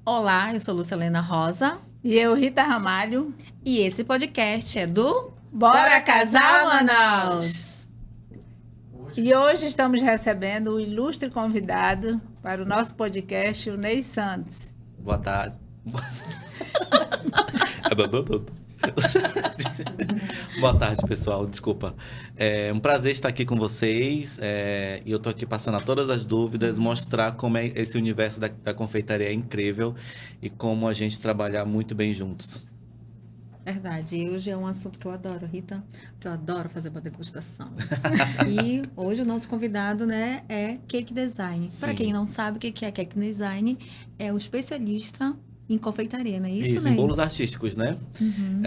Olá, eu sou Lucilena Rosa E eu, Rita Ramalho. e esse podcast é do Bora Casar, Manaus! E hoje estamos recebendo o ilustre convidado para o nosso podcast, o Ney Santos. Boa tarde. Boa tarde, pessoal. Desculpa. É um prazer estar aqui com vocês. E eu tô aqui passando a todas as dúvidas, mostrar como é esse universo da confeitaria é incrível e como a gente trabalhar muito bem juntos. Verdade, e hoje é um assunto que eu adoro, Rita, que eu adoro fazer uma degustação. E hoje o nosso convidado, né, é Cake Design. Para Sim. quem não sabe o que é Cake Design, é o especialista em confeitaria, não é isso, Isso, em Ney? bolos artísticos, né? Uhum.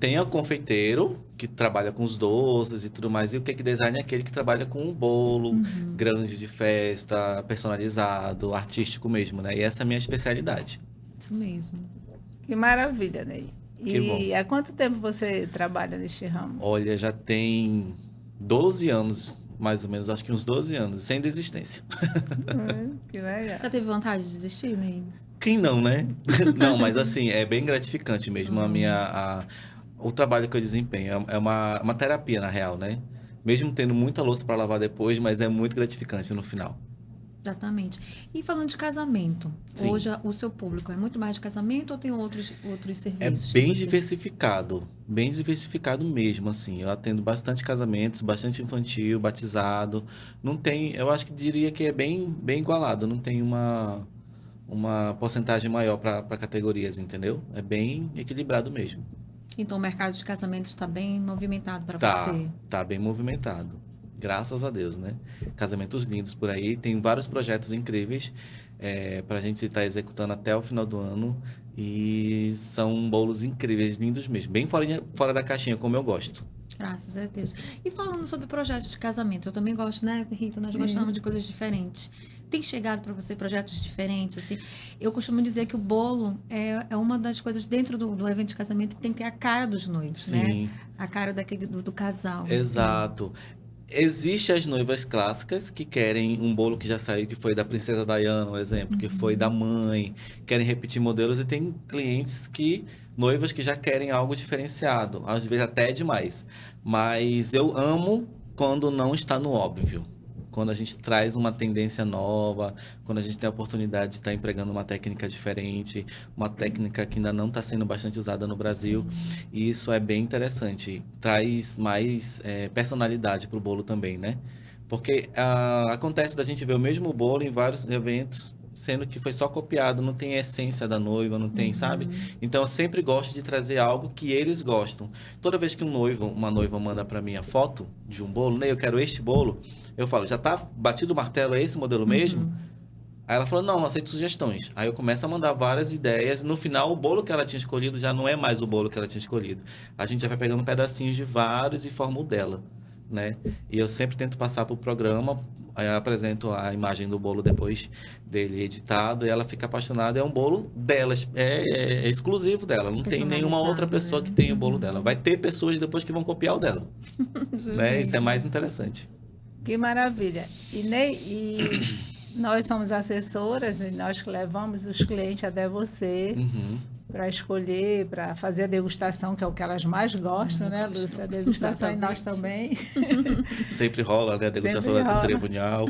Tem o confeiteiro, que trabalha com os doces e tudo mais, e o cake design é aquele que trabalha com o bolo grande de festa, personalizado, artístico mesmo, né? E essa é a minha especialidade. Isso mesmo. Que maravilha, Ney. Que bom. E há quanto tempo você trabalha neste ramo? Olha, já tem 12 anos, mais ou menos, acho que uns 12 anos, sem desistência. Que legal. Já teve vontade de desistir, Ney? Quem não, né? Não, mas assim, é bem gratificante mesmo o trabalho que eu desempenho. É uma terapia, na real, né? Mesmo tendo muita louça para lavar depois, mas é muito gratificante no final. Exatamente. E falando de casamento, Sim. hoje o seu público é muito mais de casamento ou tem outros É serviços? bem que você- diversificado mesmo, assim. Eu atendo bastante casamentos, bastante infantil, batizado. Não tem, eu acho que diria que é bem igualado, não tem uma porcentagem maior para categorias, entendeu? É bem equilibrado mesmo. Então o mercado de casamento está bem movimentado para Tá, você. tá bem movimentado. Graças a Deus, né? Casamentos lindos por aí. Tem vários projetos incríveis para a gente estar executando até o final do ano. E são bolos incríveis, lindos mesmo. Bem fora da caixinha, como eu gosto. Graças a Deus. E falando sobre projetos de casamento, eu também gosto, né, Rita? Nós gostamos de coisas diferentes. Tem chegado para você projetos diferentes, assim? Eu costumo dizer que o bolo é uma das coisas dentro do evento de casamento que tem que ter a cara dos noivos, né? Sim, A cara do casal. Assim. exato. Existem as noivas clássicas que querem um bolo que já saiu, que foi da Princesa Diana, um exemplo, que foi da mãe, querem repetir modelos e tem clientes noivas que já querem algo diferenciado, às vezes até demais. Mas eu amo quando não está no óbvio. Quando a gente traz uma tendência nova, quando a gente tem a oportunidade de estar empregando uma técnica diferente, uma técnica que ainda não está sendo bastante usada no Brasil. E isso é bem interessante. Traz mais personalidade para o bolo também, né? Porque acontece da gente ver o mesmo bolo em vários eventos, sendo que foi só copiado, não tem a essência da noiva, não tem, sabe? Então eu sempre gosto de trazer algo que eles gostam. Toda vez que uma noiva manda para mim a foto de um bolo, né? Eu quero este bolo, eu falo, já tá batido o martelo, é esse modelo mesmo? Aí ela falou, não, aceito sugestões. Aí eu começo a mandar várias ideias. No final, o bolo que ela tinha escolhido já não é mais o bolo que ela tinha escolhido. A gente já vai pegando pedacinhos de vários e forma o dela, né? E eu sempre tento passar para o programa, aí eu apresento a imagem do bolo depois dele editado, e ela fica apaixonada. É um bolo dela, é exclusivo dela. Não tem nenhuma outra Personalizado, pessoa né? que tenha o bolo dela. Vai ter pessoas depois que vão copiar o dela, né? Isso é mais interessante. Que maravilha. E, Ney, nós somos assessoras, e nós que levamos os clientes até você Uhum. para escolher, para fazer a degustação, que é o que elas mais gostam, né, Lúcia? A degustação e nós também. Sempre rola, né? A degustação Sempre da rola. cerimonial.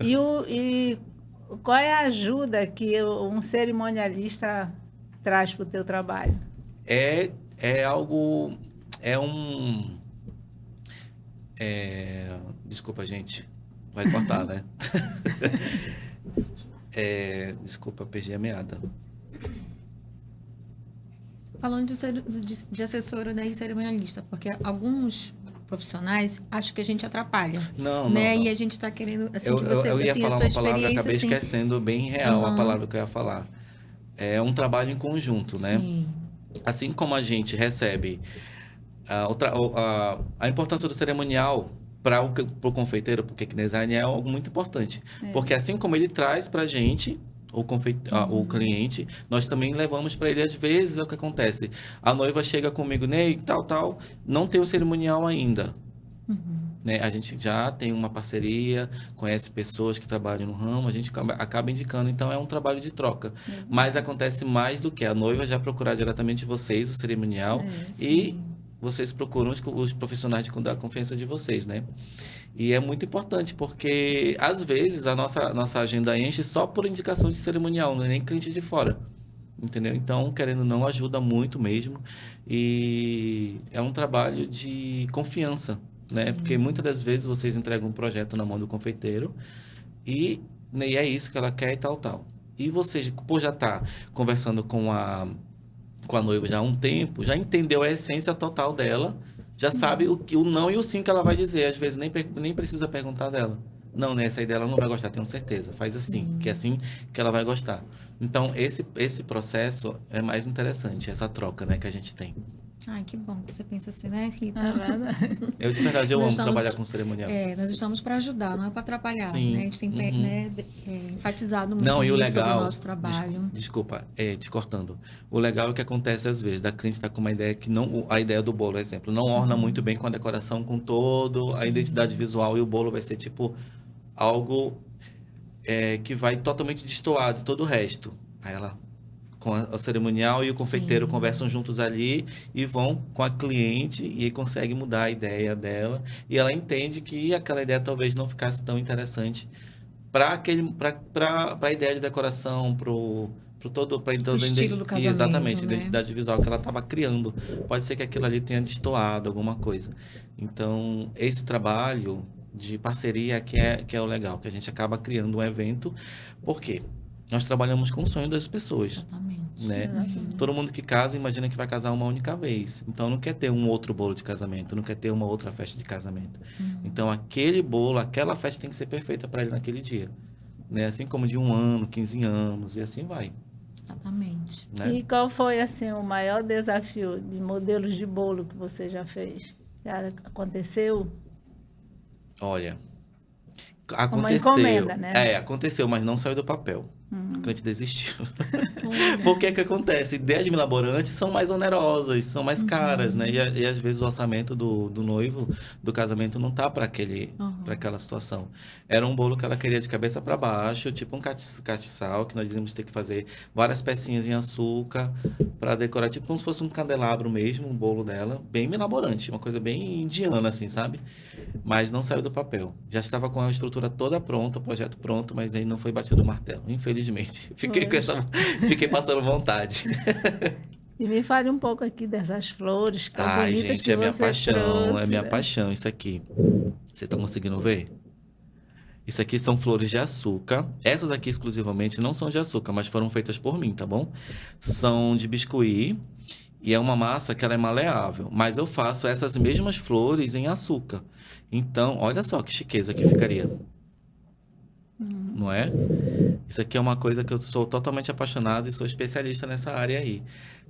E qual é a ajuda que um cerimonialista traz para o teu trabalho? É algo. É um. Desculpa, gente. Vai cortar, né? Desculpa, perdi a meada. Falando de assessora, né, e cerimonialista, porque alguns profissionais acham que a gente atrapalha, Não, né? não, E não. a gente está querendo, assim, Eu, que eu, você, eu ia assim, a falar sua uma palavra, eu experiência, acabei assim. esquecendo bem real a palavra que eu ia falar. É um trabalho em conjunto, né? Sim. Assim como a gente recebe a importância do cerimonial para o confeiteiro, para o cake design é algo muito importante. Porque assim como ele traz para a gente, o cliente, nós também levamos para ele. Às vezes é o que acontece. A noiva chega comigo, Ney, tal, não tem o cerimonial ainda. né? A gente já tem uma parceria, conhece pessoas que trabalham no ramo, a gente acaba indicando, então é um trabalho de troca. Mas acontece mais do que a noiva já procurar diretamente vocês, o cerimonial, e Sim. vocês procuram os profissionais da confiança de vocês, né? E é muito importante, porque às vezes a nossa agenda enche só por indicação de cerimonial, não é nem cliente de fora. Entendeu? Então, querendo ou não, ajuda muito mesmo. E é um trabalho de confiança, né? Porque muitas das vezes vocês entregam um projeto na mão do confeiteiro e, né, e é isso que ela quer e tal, tal. E vocês, por já estar conversando com a noiva já há um tempo, já entendeu a essência total dela, já sabe o não e o sim que ela vai dizer. Às vezes nem precisa perguntar dela. Não, né? Essa aí dela não vai gostar, tenho certeza. Faz assim, que é assim que ela vai gostar. Então, esse processo é mais interessante, essa troca, né, que a gente tem. Ai, que bom que você pensa assim, né, Rita? É verdade. Eu, de verdade, eu Nós amo estamos- trabalhar com cerimonial. Nós estamos para ajudar, não é para atrapalhar, Sim. né? A gente tem Uhum. né, enfatizado muito Não, e o isso sobre o legal... nosso trabalho. Desculpa, te cortando. O legal é que acontece às vezes, da cliente tá com uma ideia que não... A ideia do bolo, exemplo, não orna muito bem com a decoração, com todo, a Sim. identidade visual, e o bolo vai ser, tipo, algo que vai totalmente destoar de todo o resto. Aí ela, com a cerimonial e o confeiteiro Sim. conversam juntos ali e vão com a cliente e aí consegue mudar a ideia dela. E ela entende que aquela ideia talvez não ficasse tão interessante para a ideia de decoração, para O estilo do casamento, exatamente, a né? identidade visual que ela estava criando. Pode ser que aquilo ali tenha destoado alguma coisa. Então, esse trabalho de parceria que é o legal, que a gente acaba criando um evento, porque nós trabalhamos com o sonho das pessoas, Exatamente. né? Todo mundo que casa imagina que vai casar uma única vez. Então não quer ter um outro bolo de casamento, não quer ter uma outra festa de casamento. Então aquele bolo, aquela festa tem que ser perfeita para ele naquele dia, né? Assim como de 1 ano, 15 anos e assim vai, Exatamente. né? E qual foi, assim, o maior desafio de modelos de bolo que você já fez? Já aconteceu? Olha, Uma aconteceu. encomenda, né? Aconteceu, mas não saiu do papel. O cliente desistiu. Olha. Porque que acontece? Ideias mirabolantes são mais onerosas, são mais caras, né? E às vezes o orçamento do noivo, do casamento, não tá para aquela situação. Era um bolo que ela queria de cabeça para baixo, tipo um castiçal, que nós íamos ter que fazer várias pecinhas em açúcar para decorar, tipo como se fosse um candelabro mesmo, um bolo dela, bem mirabolante, uma coisa bem indiana, assim, sabe? Mas não saiu do papel. Já estava com a estrutura toda pronta, o projeto pronto, mas aí não foi batido o martelo, infelizmente. Fiquei passando vontade. E me fale um pouco aqui dessas flores tão Ai, bonitas gente, que é minha você paixão, trouxe, é minha né? paixão isso aqui. Você está conseguindo ver? Isso aqui são flores de açúcar. Essas aqui exclusivamente não são de açúcar, mas foram feitas por mim, tá bom? São de biscuit e é uma massa que ela é maleável, mas eu faço essas mesmas flores em açúcar. Então, olha só que chiqueza que ficaria. Não é? Isso aqui é uma coisa que eu sou totalmente apaixonado e sou especialista nessa área aí.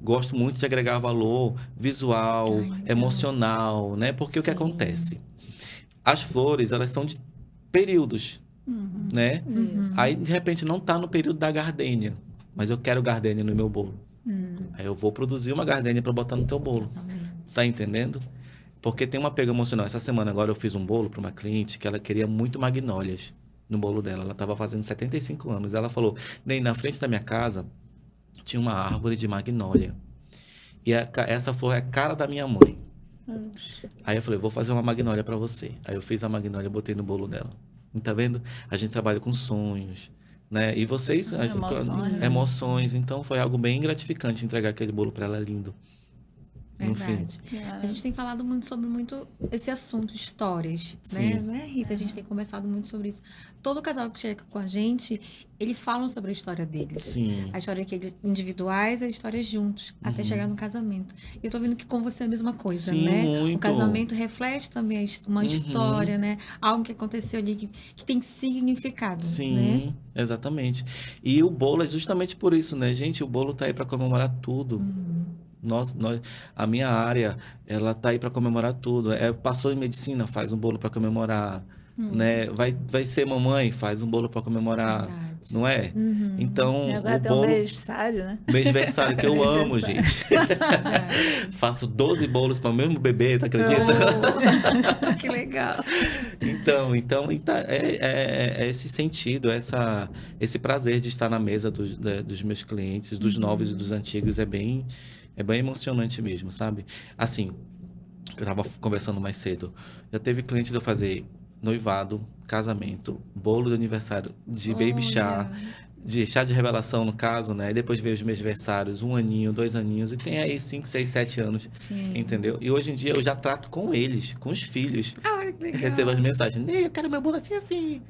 Gosto muito de agregar valor visual, Ai, legal. emocional, né? Porque o que Sim. acontece? As flores, elas são de períodos, né? Aí, de repente, não tá no período da gardênia, mas eu quero gardênia no meu bolo. Aí eu vou produzir uma gardênia para botar no teu bolo. Exatamente. Tá entendendo? Porque tem uma pega emocional. Essa semana agora eu fiz um bolo para uma cliente que ela queria muito magnólias no bolo dela. Ela estava fazendo 75 anos. Ela falou, nem na frente da minha casa tinha uma árvore de magnólia. E essa flor é a cara da minha mãe. Aí eu falei, vou fazer uma magnólia para você. Aí eu fiz a magnólia e botei no bolo dela. E tá vendo? A gente trabalha com sonhos, né? E vocês... Emoções. Emoções. Então foi algo bem gratificante entregar aquele bolo para ela lindo. No fim. Verdade. A gente tem falado muito sobre esse assunto, histórias, né? Sim. Não é, Rita? A gente tem conversado muito sobre isso. Todo casal que chega com a gente, eles falam sobre a história deles. Sim. A história que eles individuais, a história juntos, até chegar no casamento. E eu tô vendo que com você é a mesma coisa, Sim, né? muito. O casamento reflete também uma história, né? Algo que aconteceu ali que tem significado, né? Sim, exatamente. E o bolo é justamente por isso, né, gente? O bolo tá aí para comemorar tudo. A minha área, ela tá aí para comemorar tudo. Passou em medicina, faz um bolo para comemorar. né? Vai ser mamãe, faz um bolo para comemorar, Verdade. não é? Uhum. Então, E agora o tem um bolo, mêsversário, né? mêsversário que eu amo, Aniversário. gente. Faço 12 bolos para o mesmo bebê, tá acredita? Oh, que legal. É esse sentido, esse prazer de estar na mesa dos meus clientes, dos novos e dos antigos, é bem emocionante mesmo, sabe? Assim, eu estava conversando mais cedo, já teve cliente de eu fazer noivado, casamento, bolo de aniversário, de baby chá, Olha. de chá de revelação, no caso, né? E depois veio os meus aniversários, 1 aninho, 2 aninhos, e tem aí 5, 6, 7 anos, Sim. entendeu? E hoje em dia eu já trato com eles, com os filhos. Olha que legal. Recebo as mensagens, Ney, eu quero meu bolo assim, assim.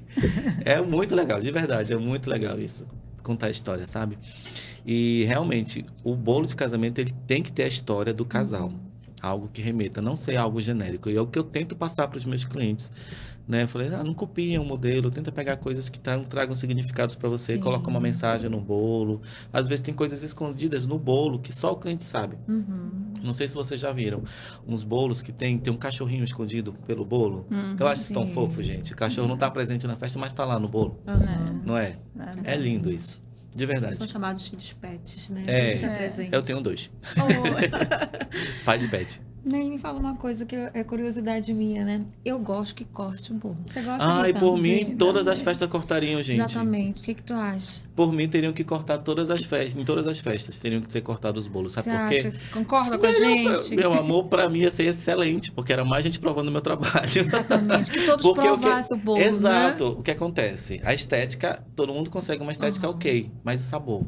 É muito legal, de verdade, é muito legal isso. Contar a história, sabe? E realmente, o bolo de casamento, ele tem que ter a história do casal. Algo que remeta, não ser algo genérico. E é o que eu tento passar para os meus clientes, né? Eu falei, não copia um modelo, tenta pegar coisas que tragam significados para você, Sim. coloca uma mensagem no bolo. Às vezes tem coisas escondidas no bolo que só o cliente sabe. Uhum. Não sei se vocês já viram uns bolos que tem um cachorrinho escondido pelo bolo. Eu acho isso tão Sim. fofo, gente. O cachorro não tá presente na festa, mas tá lá no bolo. Uhum. Não é? É lindo isso. De verdade. São chamados filhos pets, né? É. Tem que estar presente. Eu tenho 2. Oh. Pai de pet. Nem me fala uma coisa que é curiosidade minha, né? Eu gosto que corte o bolo. Você gosta, Ai, Rita? por mim, Sim, todas as também. festas cortariam, gente. Exatamente. O que tu acha? Por mim, teriam que cortar todas as festas. Em todas as festas, teriam que ser cortados os bolos. Sabe Você por quê? acha? Concorda com a gente? Meu amor, pra mim ia ser excelente, porque era mais gente provando o meu trabalho. Exatamente. Que todos Porque provassem o bolo, Exato. né? O que acontece? A estética, todo mundo consegue uma estética ok, mas o sabor?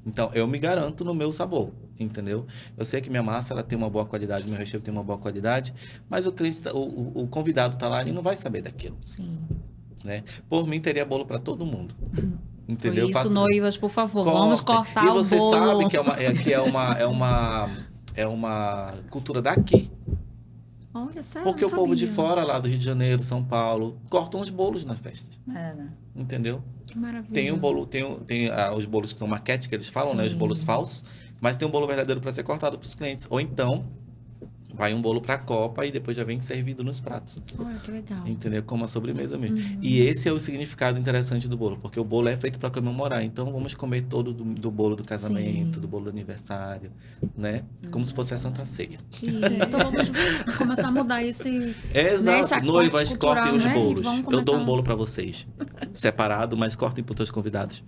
Então, eu me garanto no meu sabor, entendeu? Eu sei que minha massa ela tem uma boa qualidade, meu recheio tem uma boa qualidade, mas o cliente, o convidado tá lá e não vai saber daquilo, Sim. né? Por mim, teria bolo para todo mundo, Por entendeu? isso, noivas, por favor, Cortem. vamos cortar E o você bolo. sabe que é uma cultura daqui. Olha, sério, Porque não o povo de sabia. fora, lá do Rio de Janeiro, São Paulo, cortam os bolos nas festas. É, né? Entendeu? Que maravilha. Tem um bolo, tem os bolos que são maquete, que eles falam, né? Os Sim. bolos falsos. Mas tem um bolo verdadeiro para ser cortado para os clientes. Ou então, vai um bolo para a copa e depois já vem servido nos pratos. Olha, que legal. Entendeu? Como uma sobremesa mesmo. Uhum. E esse é o significado interessante do bolo. Porque o bolo é feito para comemorar. Então, vamos comer todo do bolo do casamento, Sim. do bolo do aniversário, né? Como se fosse a Santa Ceia. Então vamos começar a mudar esse... Exato. Nessa Noivas, parte cultural, cortem os né? E bolos. vamos Eu dou começar- um bolo para vocês. Separado, mas cortem para os teus convidados.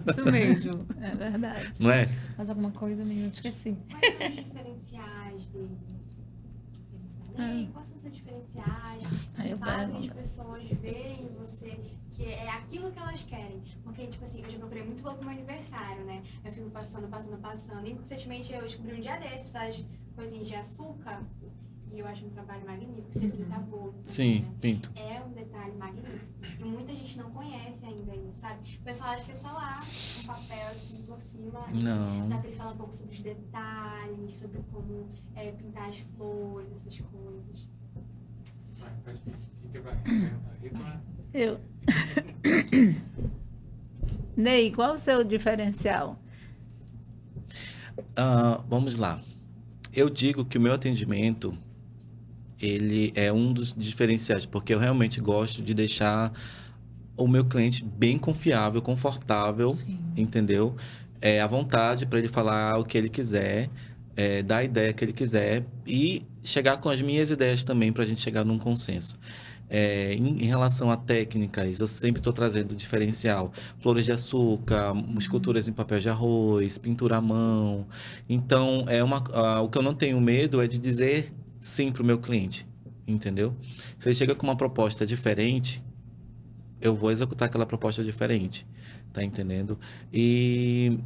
Isso mesmo. É verdade. Não é? Mais alguma coisa, menina? Esqueci. Quais são os diferenciais dele? Quais são os seus diferenciais Aí que eu fazem as pergunto. pessoas verem em você que é aquilo que elas querem? Porque, tipo assim, eu já procurei muito bolo pro meu aniversário, né? Eu fico passando. E, recentemente, eu descobri um dia desses, essas coisinhas de açúcar. E eu acho um trabalho magnífico. Você pinta bolo. também, Sim, né? pinto. É um detalhe magnífico. E muita gente não conhece ainda isso, sabe? O pessoal acha que é só lá, um papel assim por cima. Não. Dá pra ele falar um pouco sobre os detalhes, sobre como pintar as flores, essas coisas. Vai, pode ir. O que vai perguntar? Rita? Eu. Ney, qual o seu diferencial? Vamos lá. Eu digo que o meu atendimento, ele é um dos diferenciais, porque eu realmente gosto de deixar o meu cliente bem confiável, confortável, Sim. entendeu? À vontade para ele falar o que ele quiser, dar a ideia que ele quiser e chegar com as minhas ideias também para a gente chegar num consenso. Em relação a técnicas, eu sempre estou trazendo diferencial. Flores de açúcar, esculturas em papel de arroz, pintura à mão. Então, o que eu não tenho medo é de dizer sim para o meu cliente, entendeu? Se ele chega com uma proposta diferente, eu vou executar aquela proposta diferente, tá entendendo? E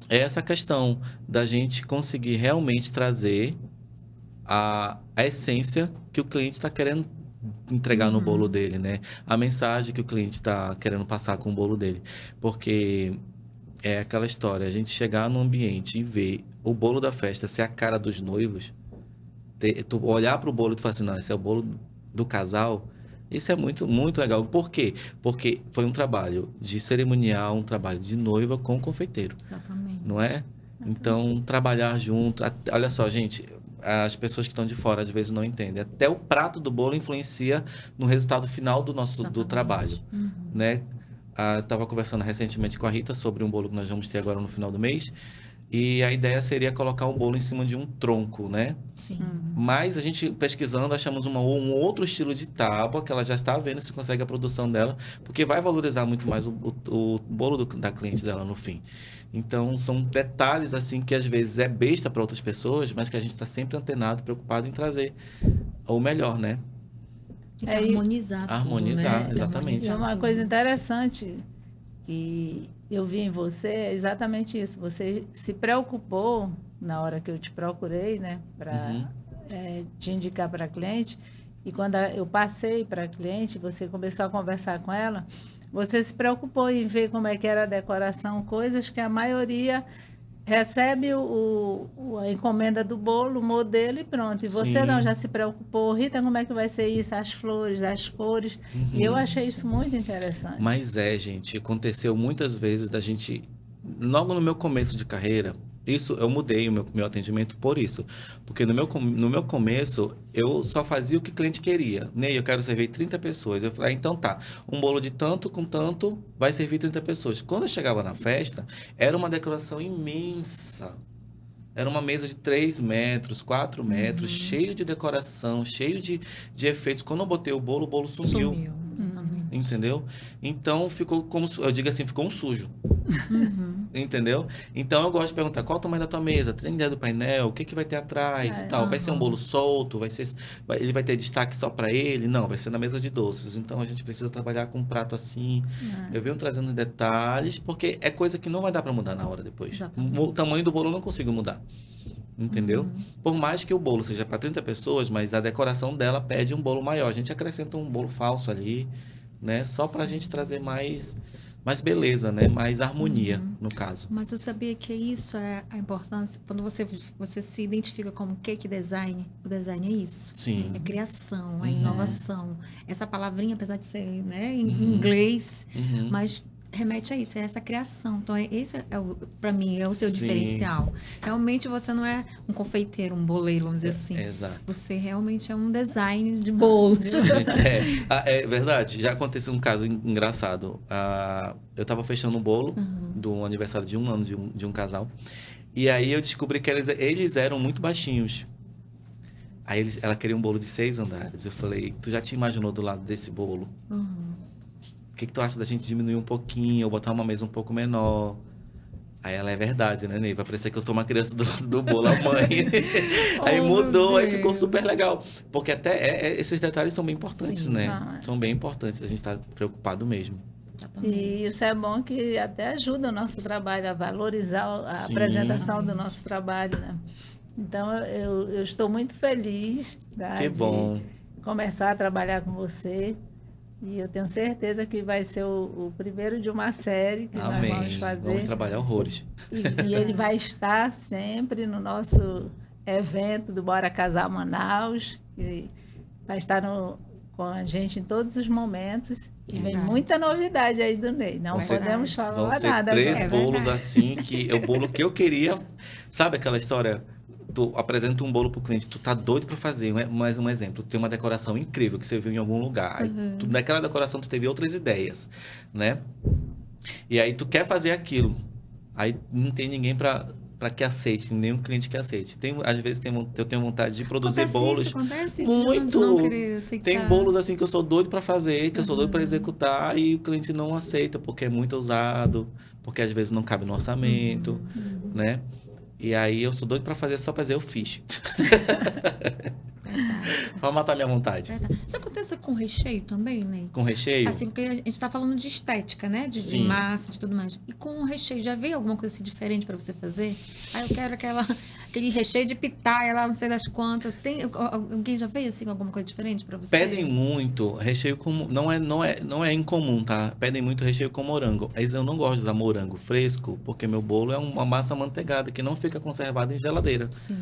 é essa questão da gente conseguir realmente trazer a essência que o cliente está querendo entregar no bolo dele, né? A mensagem que o cliente está querendo passar com o bolo dele. Porque é aquela história, a gente chegar no ambiente e ver o bolo da festa ser a cara dos noivos, tu olhar para o bolo e tu falar assim, não, esse é o bolo do casal, isso é muito, muito legal. Por quê? Porque foi um trabalho de cerimonial, um trabalho de noiva com confeiteiro, Exatamente. não é? Então, trabalhar junto. Olha só, gente, as pessoas que estão de fora às vezes não entendem. Até o prato do bolo influencia no resultado final do Exatamente. trabalho, Uhum. né? Estava conversando recentemente com a Rita sobre um bolo que nós vamos ter agora no final do mês. E a ideia seria colocar o bolo em cima de um tronco, né? Sim. Mas a gente pesquisando, achamos um outro estilo de tábua que ela já está vendo se consegue a produção dela, porque vai valorizar muito mais o bolo da cliente dela no fim. Então, são detalhes assim que às vezes é besta para outras pessoas, mas que a gente está sempre antenado, preocupado em trazer o melhor, né? Tem que É, e- harmonizar tudo, Harmonizar, né? exatamente. E Harmonizar uma tudo. coisa interessante que eu vi em você é exatamente isso. Você se preocupou na hora que eu te procurei, né, para te indicar para a cliente. E quando eu passei para a cliente, você começou a conversar com ela, você se preocupou em ver como é que era a decoração, coisas que a maioria recebe a encomenda do bolo, o modelo e pronto. E você não, Sim. já se preocupou, Rita, como é que vai ser isso? As flores, as cores. E eu achei isso muito interessante. Mas gente, aconteceu muitas vezes da gente, logo no meu começo de carreira, isso eu mudei o meu atendimento por isso. Porque no meu começo, eu só fazia o que o cliente queria. Ney, eu quero servir 30 pessoas. Eu falei, então tá, um bolo de tanto com tanto vai servir 30 pessoas. Quando eu chegava na festa, era uma decoração imensa. Era uma mesa de 3 metros, 4 metros, cheio de decoração, cheio de efeitos. Quando eu botei o bolo sumiu. Sumiu. Exatamente. Entendeu? Então ficou como, eu digo assim, ficou um sujo. Uhum. Entendeu? Então eu gosto de perguntar qual o tamanho da tua mesa, tem ideia do painel, o que que vai ter atrás e tal. Vai ser um bolo solto, ele vai ter destaque só para ele? Não, vai ser na mesa de doces. Então a gente precisa trabalhar com um prato assim. Eu venho trazendo detalhes, porque é coisa que não vai dar para mudar na hora depois. Exatamente. O tamanho do bolo eu não consigo mudar. Entendeu? Por mais que o bolo seja para 30 pessoas, mas a decoração dela pede um bolo maior. A gente acrescenta um bolo falso ali, né? Só para a gente trazer mais beleza, né? Mais harmonia, no caso. Mas eu sabia que isso é a importância. Quando você se identifica como cake design, o design é isso. Sim. É criação, é inovação. Essa palavrinha, apesar de ser, né, em inglês, Uhum. mas remete a isso, é essa criação. Então, esse para mim, é o seu Sim. diferencial. Realmente você não é um confeiteiro, um boleiro, vamos dizer assim. Exato. Você realmente é um design de bolos. Gente, é verdade. Já aconteceu um caso engraçado. Eu tava fechando um bolo do aniversário de 1 ano de um casal. E aí eu descobri que eles eram muito baixinhos. Aí ela queria um bolo de 6 andares. Eu falei, tu já te imaginou do lado desse bolo? Uhum. O que tu acha da gente diminuir um pouquinho, ou botar uma mesa um pouco menor? Aí ela, é verdade, né, Ney? Vai parecer que eu sou uma criança do lado do bolo, a mãe. Aí Oh, mudou, meu aí ficou Deus. super legal. Porque até esses detalhes são bem importantes, Sim. né? Ah, é. São bem importantes, a gente tá preocupado mesmo. Exatamente. E isso é bom que até ajuda o nosso trabalho a valorizar a Sim. apresentação do nosso trabalho, né? Então, eu estou muito feliz, tá, Que de bom. começar a trabalhar com você. E eu tenho certeza que vai ser o primeiro de uma série que nós vamos Amém. fazer. Vamos trabalhar horrores. E ele vai estar sempre no nosso evento do Bora Casar Manaus. E vai estar com a gente em todos os momentos. E vem Isso. muita novidade aí do Ney. Não Com podemos certeza. falar Vão ser nada 3 agora. É bolos verdade. assim, que é o bolo que eu queria. Sabe aquela história? Tu apresenta um bolo pro cliente, tu tá doido pra fazer. Mais um exemplo, tem uma decoração incrível que você viu em algum lugar. Aí naquela decoração tu teve outras ideias, né? E aí tu quer fazer aquilo. Aí não tem ninguém pra que aceite, nenhum cliente que aceite. Às vezes eu tenho vontade de produzir bolos. Acontece isso, Muito. de não querer aceitar. Tem bolos assim que eu sou doido pra fazer, que eu sou doido pra executar e o cliente não aceita porque é muito ousado, porque às vezes não cabe no orçamento, né? E aí eu sou doido pra fazer só pra dizer eu fiz. Pra matar minha vontade. Verdade. Isso acontece com recheio também, né? Com recheio? Assim, porque a gente tá falando de estética, né? De Sim. massa, de tudo mais. E com o recheio, já veio alguma coisa assim diferente pra você fazer? Ah, eu quero aquele recheio de pitaia lá, não sei das quantas. Alguém já veio assim, alguma coisa diferente pra você? Pedem muito recheio com... Não é incomum, tá? Pedem muito recheio com morango. Mas eu não gosto de usar morango fresco, porque meu bolo é uma massa amanteigada que não fica conservada em geladeira. Sim.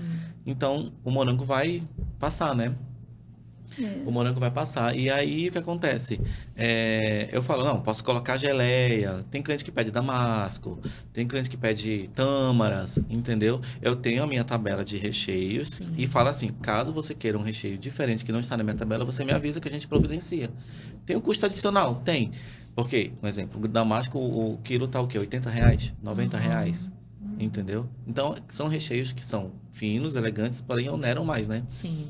Então, o morango vai passar, né? o morango vai passar. E aí, o que acontece? Eu falo, não, posso colocar geleia. Tem cliente que pede damasco, tem cliente que pede tâmaras, entendeu? Eu tenho a minha tabela de recheios Sim. e falo assim, caso você queira um recheio diferente que não está na minha tabela, você me avisa que a gente providencia. Tem um custo adicional? Tem. Porque, um exemplo, o damasco, o quilo tá o quê? R$80? R$90? Entendeu? Então, são recheios que são finos, elegantes, porém oneram mais, né? Sim.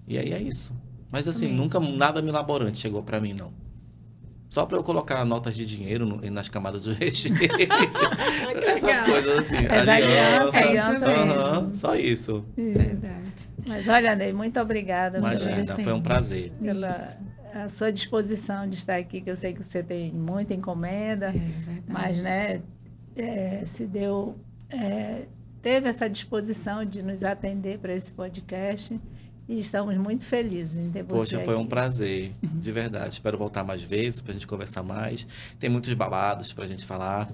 E aí é isso. Mas assim, Mesmo. nunca nada milaborante chegou pra mim, não. Só pra eu colocar notas de dinheiro nas camadas do recheio. Essas legal. coisas assim. Mas aliança, É isso aliança mesmo. Aham, só isso. Verdade. Mas olha, Ney, muito obrigada Imagina, foi um prazer. pela Isso. a sua disposição de estar aqui, que eu sei que você tem muita encomenda, É verdade. mas, né, se deu, teve essa disposição de nos atender para esse podcast e estamos muito felizes em ter você Poxa, foi um aqui. prazer, de verdade. Espero voltar mais vezes pra gente conversar mais. Tem muitos babados pra gente falar.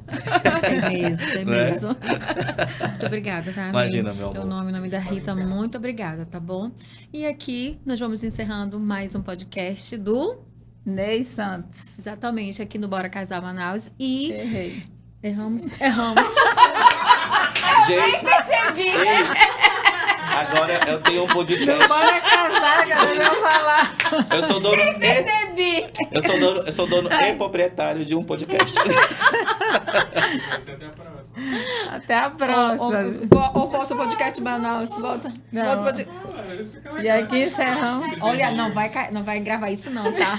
Tem Né? mesmo. Muito obrigada, tá? Imagina, meu Meu amor. nome, o nome da Rita, encerrar. muito obrigada, tá bom? E aqui nós vamos encerrando mais um podcast do. Ney Santos. Exatamente, aqui no Bora Casar Manaus. E. Errei. Erramos. Gente, ei, agora eu tenho um podcast. Bora casar, galera, eu vou falar. Eu sou dono, Percebi! eu sou dono e proprietário de um podcast. Vai ser até a próxima. Até a próxima. Ou volta o podcast de Manaus, volta. Não. Volta o podcast. E aqui encerramos. Olha, não vai gravar isso não, tá?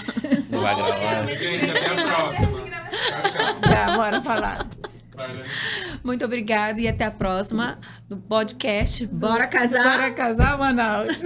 Não vai gravar. Gente, até a próxima. Tchau, tchau. Já, bora falar. Valeu. Muito obrigada e até a próxima no podcast Bora Casar. Bora casar, Manaus.